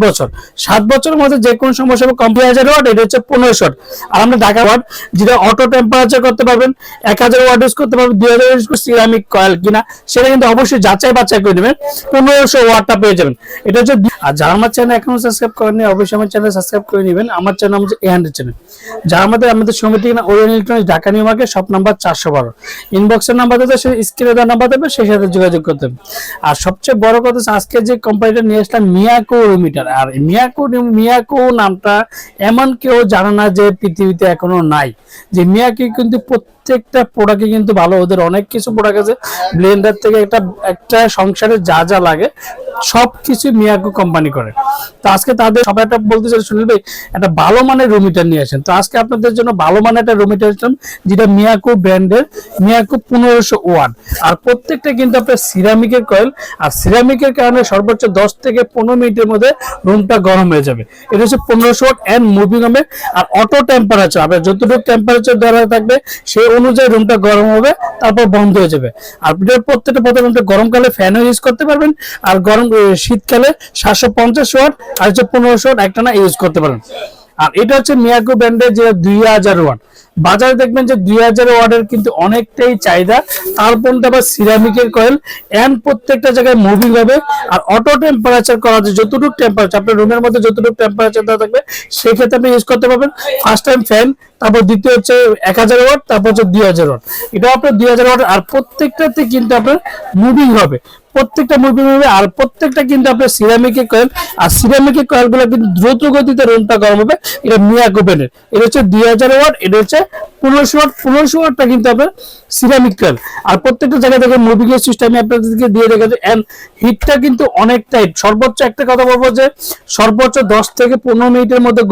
বছর। 7 বছরের মধ্যে যে কোনো সমস্যা হবে। 2000 ওয়াট, এটা হচ্ছে 1500 ওয়াট। আর আমরা ঢাকা ওয়াট যেটা অটো টেম্পারেচার করতে পারবেন, 1000 ওয়াট ইউজ করতে পারবেন, 2000 ইউজ করে সিরামিক কয়েল কিনা সেটা কিন্তু অবশ্যই যাচাই বাছাই করে নেবেন। 1500 ওয়াটটা পেয়ে যাবেন। এটা হচ্ছে। আর যারা আমার চ্যানেল এখনো সাবস্ক্রাইব করেননি অবশ্যই আমার চ্যানেল সাবস্ক্রাইব করে নেবেন। আমার চ্যানেল হচ্ছে A100 চ্যানেল। যারা আমাদের সমিতি না Orient Electronics Dhaka New Market shop number 412, ইনবক্সের নাম্বার দেবে, সেই স্ক্রিনে দেওয়া নাম্বার দেবে, সেই সাথে যোগাযোগ করতে হবে। আর সবচেয়ে বড় কথা আজকে যে কোম্পানিটা নিয়ে আসলাম মিয়াকো রুমিটার। আর মিয়াকো নামটা এমন কেউ জানে না যে পৃথিবীতে এখনো নাই। যে মিয়াকো কিন্তু প্রত্যেকটা প্রোডাক্টে কিন্তু ভালো, ওদের অনেক কিছু প্রোডাক্ট আছে, ব্লেন্ডার থেকে একটা সংসারে যা যা লাগে সবকিছু মিয়াকো কোম্পানি করে। তো আজকে তাদের সবাই একটা বলতে চাই, শুনবে একটা ভালো মানের রুমিটার নিয়ে আসেন। তো আজকে আপনাদের জন্য ভালো মানের একটা রুমিটার আসলাম, যেটা মিয়াকো ব্র্যান্ডের, মিয়াকো 1500 ওয়াট। আর প্রত্যেকটা কিন্তু আপনার সিরামিকের কয়েল। আর সিরামিকের কারণে সর্বোচ্চ 10 থেকে 15 মিনিটের মধ্যে রুমটা গরম হয়ে যাবে। এটা হচ্ছে 1500 ওয়াট এন্ড মুভিং হবে। আর অটো টেম্পারেচার, আপনার যতটুকু টেম্পারেচার দেওয়া থাকবে সেই অনুযায়ী রুমটা গরম হবে, তারপর বন্ধ হয়ে যাবে। আর প্রত্যেকটা রুমটা গরমকালে ফ্যানও ইউজ করতে পারবেন, আর শীতকালে 750 ওয়াট আর হচ্ছে 1500 ওয়াট একটানা ইউজ করতে পারেন। আর এটা হচ্ছে মিয়াকো ব্র্যান্ডের যে 2000 ওয়াট। বাজারে দেখবেন যে 2000 ওয়াটের কিন্তু অনেকটাই চাহিদা। তারপর আবার সিরামিকের কয়েল এন্ড প্রত্যেকটা জায়গায় মুভিং হবে। আর অটো টেম্পারেচার করা আছে, যতটুকু টেম্পারেচার আপনার রুমের মধ্যে যতটুকু টেম্পারেচার দেওয়া থাকবে সেক্ষেত্রে আপনি ইউজ করতে পারবেন। ফার্স্ট টাইম ফ্যান, তারপর দ্বিতীয় হচ্ছে 1000 ওয়াট, তারপর হচ্ছে 2000 ওয়াট। এটা আপনার 2000 ওয়াট। আর প্রত্যেকটাতে কিন্তু আপনার মুভিং হবে, প্রত্যেকটা মুভিং হবে। আর প্রত্যেকটা কিন্তু আপনার সিরামিকের কয়েল। আর সিরামিকের কয়েলগুলো কিন্তু দ্রুত গতিতে রুমটা গরম হবে। এটা মিয়াকো ব্র্যান্ডের। এটা হচ্ছে 2000 ওয়াট, এটা হচ্ছে 1500 ওয়াট। 1500 ওয়াটটা কিন্তু আপনার সিরামিক কয়েল। আর প্রত্যেকটা জায়গা থেকে মুভিং এর সিস্টেম আপনাদেরকে দিয়ে রেখেছে। এন্ড হিটটা কিন্তু অনেক টাইট। সর্বোচ্চ একটা কথা বলবো যে সর্বোচ্চ 10 থেকে 15 মিনিটের মধ্যে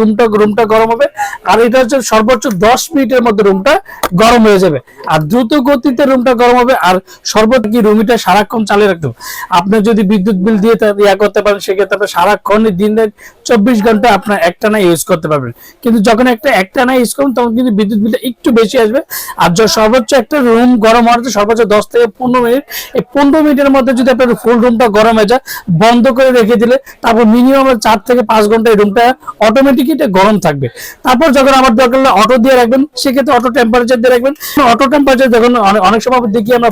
রুমটা গরম হবে। আর এটা হচ্ছে সর্বোচ্চ 10 মিনিটের মধ্যে রুমটা গরম হয়ে যাবে। আর দ্রুত গতিতে রুমটা গরম হবে। আর সর্বোচ্চ কি রুমটা সারাক্ষণ চালিয়ে রাখতে হবে। আপনি যদি বিদ্যুৎ বিল দিয়ে করতে পারেন সেক্ষেত্রে আপনি সারাক্ষণ দিনে 24 ঘন্টা আপনার একটানা ইউজ করতে পারবেন। কিন্তু যখন একটানা ইউজ করবেন তখন কিন্তু বিদ্যুৎ বিলটা একটু বেশি আসবে। আর সর্বোচ্চ একটা রুম গরম হওয়ার সর্বোচ্চ 10 থেকে 15 মিনিট। এই 15 মিনিটের মধ্যে যদি আপনার ফুল রুমটা গরম হয়ে যায়, বন্ধ করে রেখে দিলে তারপর মিনিমাম 4 থেকে 5 ঘন্টা এই রুমটা অটোমেটিক গরম থাকবে। তারপর যখন আমার দরকার হলে অটো দিয়ে রাখবেন, সেক্ষেত্রে অটো টেম্পারেচার দিয়ে রাখবেন। অটো টেম্পারেচার যখন অনেক সময় দেখি আমরা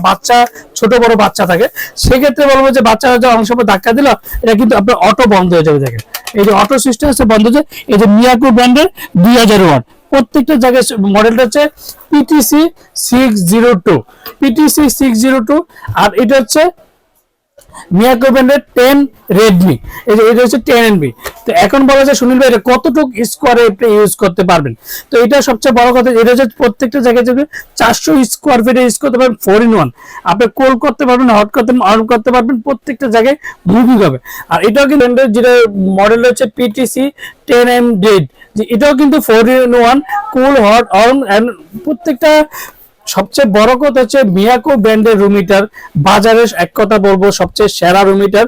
ছোট বড় বাচ্চা থাকে, সেক্ষেত্রে বলবো যে বাচ্চারা যখন অনেক সময় ধাক্কা দিল, এটা কিন্তু আপনার অটো বন্ধ হয়ে যাবে। দেখেন এই যে অটো সিস্টেম আছে বন্ধ হয়ে যায়। এই যে মিয়াকো ব্র্যান্ডের 2000 ওয়াট। প্রত্যেকটা জায়গায় মডেলটা হচ্ছে PTC 602। আর এটা হচ্ছে মিয়াকো ব্র্যান্ডের 10 রেডমি। এটা হচ্ছে 10NB। তো এখন বলা যায় সুনীল ভাই এটা কতটুকু স্কোয়ারে আপনি ইউজ করতে পারবেন। তো এটা সবচেয়ে বড় কথা, এটা হচ্ছে প্রত্যেকটা জায়গায় যদি 400 স্কোয়ার ফিটে ইউজ করতে পারবেন। 4-in-1 আপনি কোল্ড করতে পারবেন, হট করতে পারবেন, প্রত্যেকটা জায়গায় মুভিং হবে। আর এটাও কিন্তু যেটা মডেল হচ্ছে PTC 10MD, এটাও কিন্তু 4-in-1 cool, hot, on and প্রত্যেকটা। সবচেয়ে বড় কথা হচ্ছে মিয়াকো ব্র্যান্ডের রুমিটার বাজারে এক কথা বলবো সবচেয়ে সেরা রুমিটার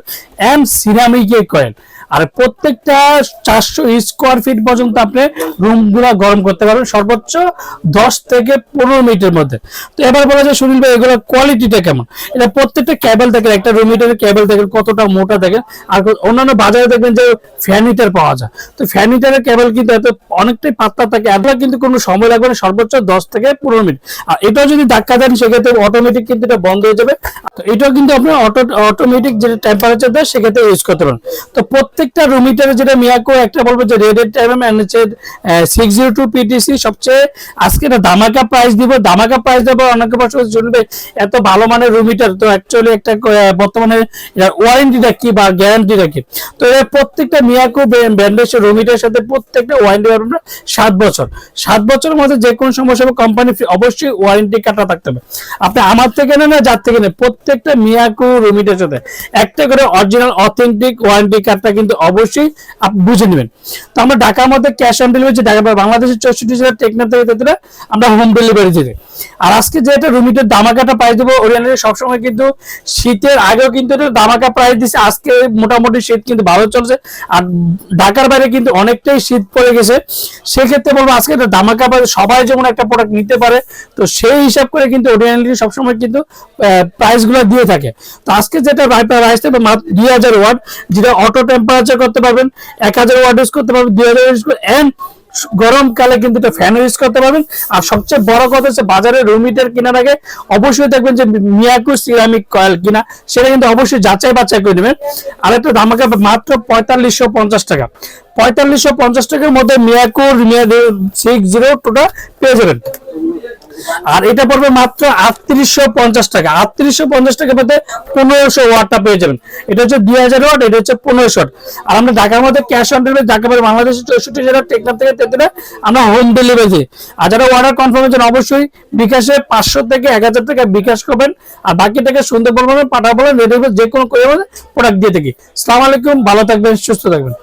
এন্ড সিরামিকের কয়েল। আর প্রত্যেকটা 400 স্কোয়ার ফিট পর্যন্ত আপনি রুমগুলো গরম করতে পারবেন সর্বোচ্চ 10 থেকে 15 মিনিটের মধ্যে। তো এবার বলা যায় সুনীল ভাই এগুলোর কোয়ালিটিটা কেমন। এটা প্রত্যেকটা কেবল দেখেন, একটা রুমিটারের কেবল দেখেন কতটা মোটা দেখেন। আর অন্যান্য বাজারে দেখবেন যে ফ্যান হিটার পাওয়া যায়, তো ফ্যান হিটারের কেবল কিন্তু এত অনেকটাই পাতলা থাকে। এটা কিন্তু কোনো সময় লাগবে না, সর্বোচ্চ 10 থেকে 15 মিনিট। আর এটাও যদি ধাক্কা দেন সেক্ষেত্রে অটোমেটিক কিন্তু এটা বন্ধ হয়ে যাবে। তো এটাও কিন্তু আপনি অটোমেটিক যেটা টেম্পারেচার দেয় সেক্ষেত্রে ইউজ করতে পারেন। তো প্রত্যেকটা রুমিটারে যেটা মিয়াকো একটা বলবো যে রেডেড টাইম এন্ড হচ্ছে 602 PTC সবচেয়ে আজকে এটা ধামাকা প্রাইস দিব। অনেকে বছর শুনবে এত ভালো মানের রুমিটার, তো অ্যাকচুয়ালি একটা বর্তমানে ওয়ারেন্টিটা কি বা গ্যারান্টিটা কি। তো এর প্রত্যেকটা মিয়াকো ব্র্যান্ডের রুমিটার সাথে প্রত্যেকটা ওয়ারেন্টি পাবেন 7 বছর। 7 বছরের মধ্যে যে কোনো সমস্যা হবে কোম্পানি অবশ্যই ওয়ারেন্টি কাটা থাকতে হবে। আপনি আমার থেকে নেন না যার থেকে নেন, প্রত্যেকটা মিয়াকো রুমিটার সাথে একটা করে অরিজিনাল অথেন্টিক ওয়ারেন্টি কার্ডটা কিন্তু অবশ্যই আপনি বুঝে নেবেন। তো আমরা ঢাকার মধ্যে ক্যাশ অন ডেলিভারি ঢাকা বাংলাদেশের 64 জেলার টেকনাফ থেকে আমরা হোম ডেলিভারি দিই। আর আজকে যে এটা রুমিটার দামাকাটা প্রাইস দেবো, ওরিয়েন্টাল সবসময় কিন্তু শীতের আগেও কিন্তু এটা দামাকা প্রাইস দিচ্ছে। আজকে মোটামুটি শীত কিন্তু ভালো চলছে, আর ঢাকার বাইরে কিন্তু অনেকটাই শীত পড়ে গেছে। সেক্ষেত্রে বলবো আজকে এটা দামাকা প্রাইস, সবাই যেমন একটা প্রোডাক্ট নিতে পারে, তো সেই হিসাব করে কিন্তু ওরিয়েন্টাল সবসময় কিন্তু প্রাইস গুলো দিয়ে থাকে। তো আজকে যেটা প্রাইস থাকবে মাত্র 2000 ওয়াট, যেটা অটো টেম্পারেচার করতে পারবেন, 1000 ওয়াট ইউজ করতে পারবেন, 2000 ইউজ করতে, এন্ড গরমকালে কিন্তু এটা ফ্যান ইউজ করতে পারবেন। আর সবচেয়ে বড় কথা হচ্ছে বাজারে রুম হিটার কেনার আগে অবশ্যই দেখবেন যে মিয়াকো সিরামিক কয়েল কিনা, সেটা কিন্তু অবশ্যই যাচাই বাছাই করে নেবেন। আর একটা ধামাকা মাত্র 4550 টাকা, 4550 টাকার মধ্যে মিয়াকো 60 পেয়ে যাবেন। আর এটা পড়বে মাত্র 3850 টাকা, 3850 টাকার মধ্যে 1500 ওয়াটটা পেয়ে যাবেন। এটা হচ্ছে 2000 ওয়াট, এটা হচ্ছে 1500 ওয়াট। আর আমরা ঢাকার মধ্যে ক্যাশ অন ডেলিভারি, ঢাকা বাইরে বাংলাদেশের 64 জেলা, টেকনাফ থেকে তেতুলিয়া আমরা হোম ডেলিভারি দিই। আর যারা অর্ডার কনফার্মের জন্য অবশ্যই বিকাশে 500 থেকে 1000 টাকা বিকাশ করবেন, আর বাকি টাকা সুন্দর বলবেন, পাঠাবো, যে কোনো করে প্রোডাক্ট দিয়ে থাকি। আসসালামু আলাইকুম, ভালো থাকবেন, সুস্থ থাকবেন।